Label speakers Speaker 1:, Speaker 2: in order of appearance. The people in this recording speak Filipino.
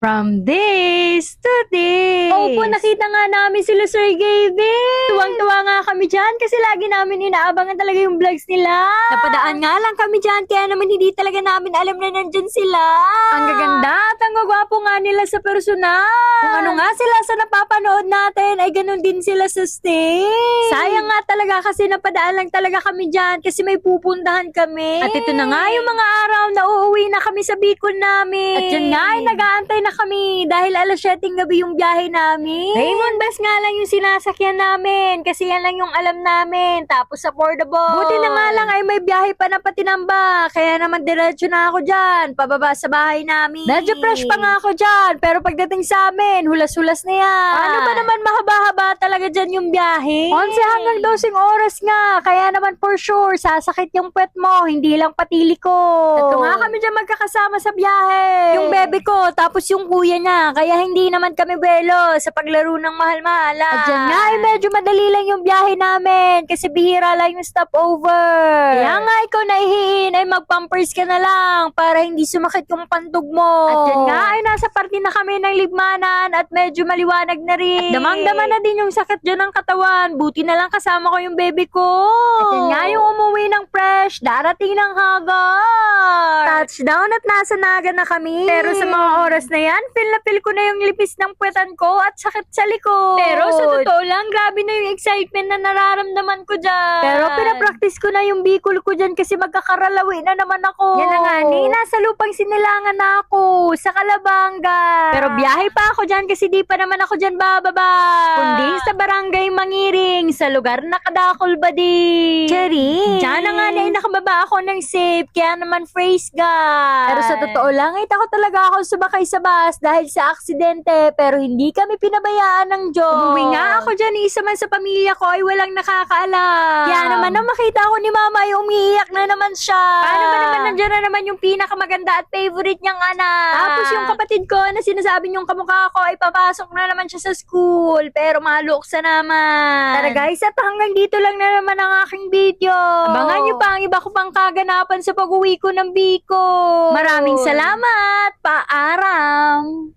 Speaker 1: From days to days.
Speaker 2: Opo, nakita nga namin sila Sir Gavin. Tuwang-tuwa nga kami dyan kasi lagi namin inaabangan talaga yung vlogs nila.
Speaker 1: Napadaan nga lang kami dyan, kaya naman hindi talaga namin alam na nandyan sila.
Speaker 2: Ang gaganda at ang gagwapo nga nila sa personal.
Speaker 1: Kung ano nga sila sa napapanood natin, ay ganun din sila sa stage.
Speaker 2: Sayang nga talaga kasi napadaan lang talaga kami dyan kasi may pupuntahan kami.
Speaker 1: At ito na nga
Speaker 2: yung mga araw na uuwi na kami sa Bicol namin.
Speaker 1: At yan nga ay
Speaker 2: nag-aantay na kami dahil alas 7 gabi yung biyahe namin. Raymond Bus nga lang yung sinasakyan namin kasi yan lang yung alam namin. Tapos affordable. Buti na nga lang ay may biyahe pa na patinamba. Kaya naman diretso na ako dyan. Pababa sa bahay namin.
Speaker 1: Medyo fresh pa nga ako dyan, pero pagdating sa amin, hulas-hulas na yan.
Speaker 2: Paano ba naman mahaba-haba talaga dyan yung biyahe?
Speaker 1: 11 hanggang 12 oras nga, kaya naman for sure, sasakit yung puwet mo, hindi lang patili ko.
Speaker 2: Ito nga kami dyan magkakasama sa biyahe.
Speaker 1: Yung bebe ko, tapos yung kuya niya, kaya hindi naman kami buwelo sa paglaro ng mahal-mahala.
Speaker 2: At dyan nga ay medyo madali lang yung biyahe namin kasi bihira lang yung stopover.
Speaker 1: Kaya nga ikaw nahihiin ay mag-pampers ka na lang para hindi sumakit yung pantog mo.
Speaker 2: At yan nga ay nasa parte na kami ng libmanan at medyo maliwanag na rin.
Speaker 1: At damang-dama na din yung sakit dyan ng katawan. Buti na lang kasama ko yung baby ko.
Speaker 2: At yan nga yung umuwi ng fresh, darating ng Hagar.
Speaker 1: Touchdown at nasa Naga na kami.
Speaker 2: Pero sa mga oras na yan, feel na feel ko na yung lipis ng puwetan ko at sakit sa likod. Pero sa totoo lang, grabe na yung excitement na nararamdaman ko dyan.
Speaker 1: Pero pinapractice ko na yung Bicol ko dyan kasi magkakaralawi na naman ako.
Speaker 2: Yan na nga ni, nasa lupang sinilangan na ako sa Calabanga.
Speaker 1: Pero biyahe pa ako dyan kasi di pa naman ako dyan bababa.
Speaker 2: Kundi sa barangay Mangiring, sa lugar na Kadakol Badi.
Speaker 1: Cherry.
Speaker 2: Diyan na nga na nakababa ako ng safe, kaya naman praise God.
Speaker 1: Pero sa totoo lang, ay takot talaga ako sumakay sa bus dahil sa aksidente, pero hindi kami pinabayaan ng Diyos.
Speaker 2: Umuwi nga ako dyan, isa man sa pamilya ko ay walang nakakaalam.
Speaker 1: Kaya naman nang makita ko ni mama ay umiiyak na naman siya.
Speaker 2: Paano ba naman nandiyan na naman yung pinakamaganda at favorite niyang anak?
Speaker 1: Tapos yung kapatid ko na sinasabi niyong kamukha ko ay papasok na naman siya sa school, pero maluksa naman.
Speaker 2: Tara guys, at hanggang dito lang na naman ang aking video.
Speaker 1: Abangan niyo pa ang iba ko pang kaganapan sa pag-uwi ko ng Bicol.
Speaker 2: Maraming salamat! Paaram!